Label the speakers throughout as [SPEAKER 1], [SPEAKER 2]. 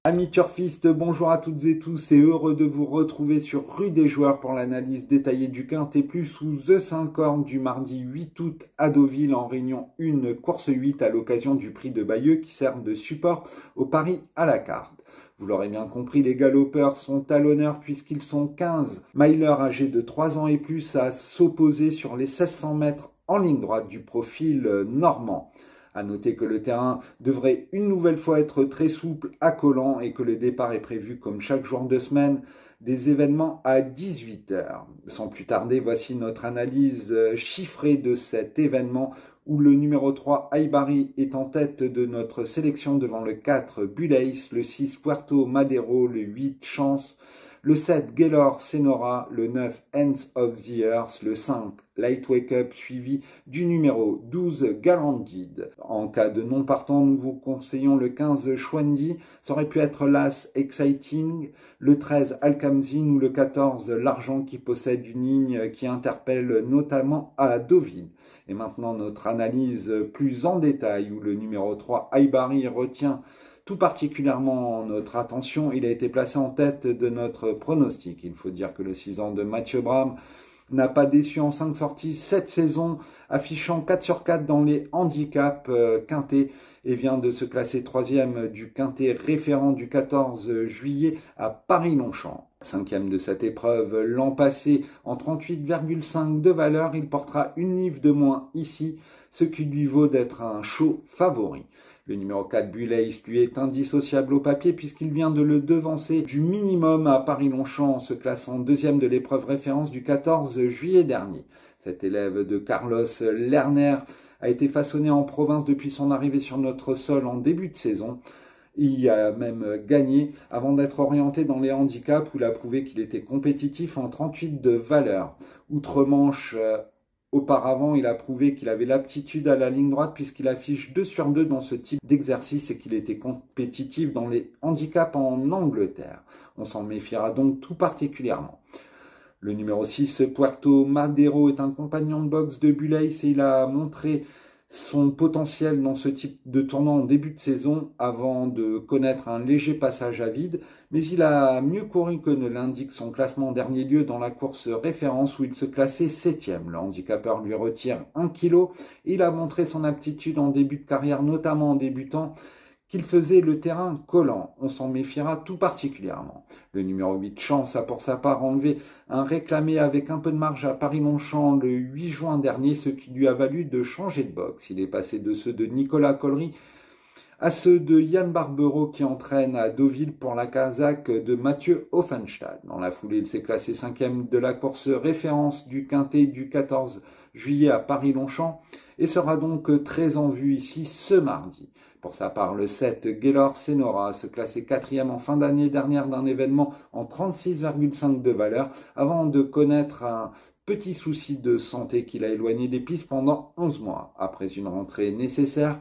[SPEAKER 1] Amis turfistes, bonjour à toutes et tous et heureux de vous retrouver sur Rue des Joueurs pour l'analyse détaillée du Quintet Plus ou The 5 Cornes du mardi 8 août à Deauville en réunion 1 course 8 à l'occasion du prix de Bayeux qui sert de support au pari à la carte. Vous l'aurez bien compris, les galopeurs sont à l'honneur puisqu'ils sont 15 milers âgés de 3 ans et plus à s'opposer sur les 1600 mètres en ligne droite du profil normand. À noter que le terrain devrait une nouvelle fois être très souple à Collant et que le départ est prévu comme chaque jour de semaine des événements à 18h. Sans plus tarder, voici notre analyse chiffrée de cet événement où le numéro 3 Aibari est en tête de notre sélection devant le 4 Buleis, le 6 Puerto Madero, le 8 Chance, le 7 Gaylor Senora, le 9 Ends of the Earth, le 5 Light Wake Up suivi du numéro 12 Galandid. En cas de non partant, nous vous conseillons le 15 Chouandi, ça aurait pu être l'As Exciting, le 13 Alcamzine ou le 14 L'Argent qui possède une ligne qui interpelle notamment à Deauville. Et maintenant notre analyse plus en détail où le numéro 3 Aibari retient tout particulièrement notre attention. Il a été placé en tête de notre pronostic. Il faut dire que le 6 ans de Mathieu Bram n'a pas déçu en 5 sorties cette saison, affichant 4 sur 4 dans les handicaps quintés et vient de se classer 3e du quintet référent du 14 juillet à Paris-Longchamp. 5e de cette épreuve l'an passé en 38,5 de valeur, il portera une livre de moins ici, ce qui lui vaut d'être un chaud favori. Le numéro 4 Buleis lui est indissociable au papier puisqu'il vient de le devancer du minimum à Paris-Longchamp en se classant 2e de l'épreuve référence du 14 juillet dernier. Cet élève de Carlos Lerner a été façonné en province depuis son arrivée sur notre sol en début de saison. Il a même gagné avant d'être orienté dans les handicaps où il a prouvé qu'il était compétitif en 38 de valeur. Outre-Manche, auparavant, il a prouvé qu'il avait l'aptitude à la ligne droite puisqu'il affiche 2 sur 2 dans ce type d'exercice et qu'il était compétitif dans les handicaps en Angleterre. On s'en méfiera donc tout particulièrement. Le numéro 6, Puerto Madero, est un compagnon de boxe de Buleis et il a montré son potentiel dans ce type de tournoi en début de saison avant de connaître un léger passage à vide, mais il a mieux couru que ne l'indique son classement en dernier lieu dans la course référence où il se classait 7e. Le handicapeur lui retire 1 kg et il a montré son aptitude en début de carrière, notamment en débutant, qu'il faisait le terrain collant. On s'en méfiera tout particulièrement. Le numéro 8 Chance a pour sa part enlevé un réclamé avec un peu de marge à Paris-Longchamp le 8 juin dernier, ce qui lui a valu de changer de boxe. Il est passé de ceux de Nicolas Collery à ceux de Yann Barbero qui entraîne à Deauville pour la Kazakh de Mathieu Offenstadt. Dans la foulée, il s'est classé 5e de la course référence du quintet du 14 juillet à Paris-Longchamp et sera donc très en vue ici ce mardi. Pour sa part, le 7 Gaylor Senora se classait 4e en fin d'année dernière d'un événement en 36,5 de valeur avant de connaître un petit souci de santé qui l'a éloigné des pistes pendant 11 mois. Après une rentrée nécessaire,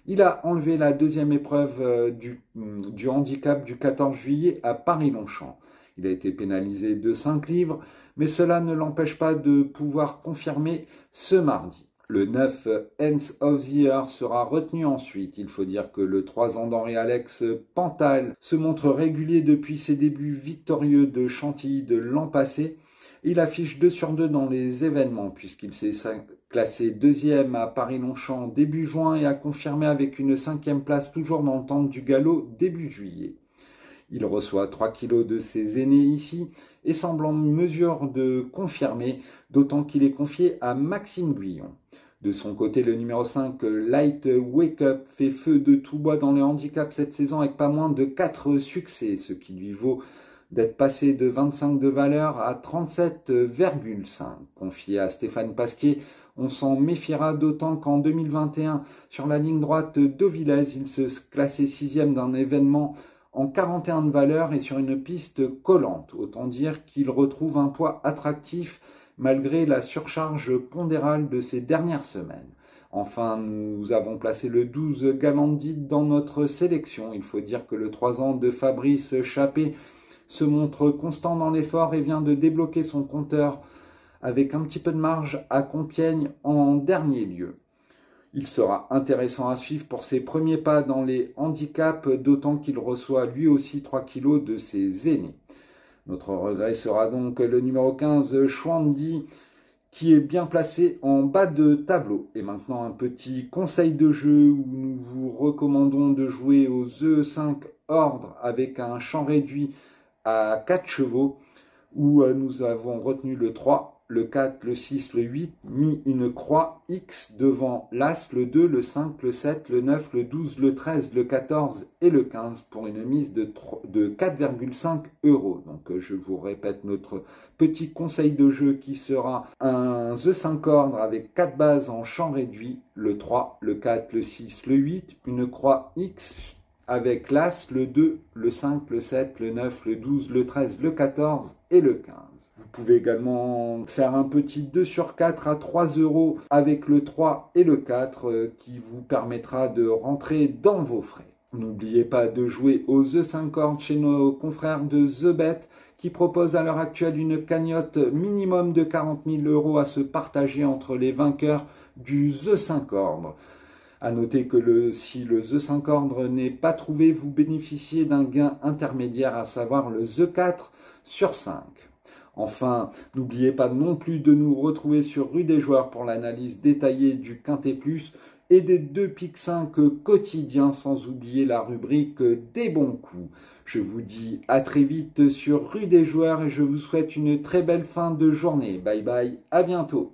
[SPEAKER 1] il a enlevé la deuxième épreuve du handicap du 14 juillet à Paris-Longchamp. Il a été pénalisé de 5 livres, mais cela ne l'empêche pas de pouvoir confirmer ce mardi. Le 9 Ends of the Earth sera retenu ensuite. Il faut dire que le 3 ans d'Henri-Alex Pantal se montre régulier depuis ses débuts victorieux de Chantilly de l'an passé. Il affiche 2 sur 2 dans les événements puisqu'il s'est classé 2e à Paris-Longchamp début juin et a confirmé avec une 5e place toujours dans le temps du galop début juillet. Il reçoit 3 kilos de ses aînés ici et semble en mesure de confirmer, d'autant qu'il est confié à Maxime Guyon. De son côté, le numéro 5, Light Wake Up, fait feu de tout bois dans le handicap cette saison avec pas moins de 4 succès, ce qui lui vaut d'être passé de 25 de valeur à 37,5. Confié à Stéphane Pasquier, on s'en méfiera d'autant qu'en 2021, sur la ligne droite d'Auvilez, il se classait 6e d'un événement en 41 de valeur et sur une piste collante. Autant dire qu'il retrouve un poids attractif malgré la surcharge pondérale de ces dernières semaines. Enfin, nous avons placé le 12 Galandid dans notre sélection. Il faut dire que le 3 ans de Fabrice Chappé se montre constant dans l'effort et vient de débloquer son compteur avec un petit peu de marge à Compiègne en dernier lieu. Il sera intéressant à suivre pour ses premiers pas dans les handicaps, d'autant qu'il reçoit lui aussi 3 kilos de ses aînés. Notre regret sera donc le numéro 15, Chouandi, qui est bien placé en bas de tableau. Et maintenant, un petit conseil de jeu où nous vous recommandons de jouer aux E5 ordre avec un champ réduit à 4 chevaux, où nous avons retenu le 3, le 4, le 6, le 8, mis une croix X devant l'As, le 2, le 5, le 7, le 9, le 12, le 13, le 14 et le 15 pour une mise de 4,5 €. Donc je vous répète notre petit conseil de jeu qui sera un The 5 ordre avec 4 bases en champ réduit, le 3, le 4, le 6, le 8, une croix X avec l'As, le 2, le 5, le 7, le 9, le 12, le 13, le 14 et le 15. Vous pouvez également faire un petit 2 sur 4 à 3 € avec le 3 et le 4 qui vous permettra de rentrer dans vos frais. N'oubliez pas de jouer aux The 5 ordres chez nos confrères de The Bet qui proposent à l'heure actuelle une cagnotte minimum de 40 000 € à se partager entre les vainqueurs du The 5 ordre. À noter que si le The 5 ordre n'est pas trouvé, vous bénéficiez d'un gain intermédiaire, à savoir le The 4 sur 5. Enfin, n'oubliez pas non plus de nous retrouver sur Rue des Joueurs pour l'analyse détaillée du Quintet Plus et des 2 Piques 5 quotidiens, sans oublier la rubrique des bons coups. Je vous dis à très vite sur Rue des Joueurs et je vous souhaite une très belle fin de journée. Bye bye, à bientôt.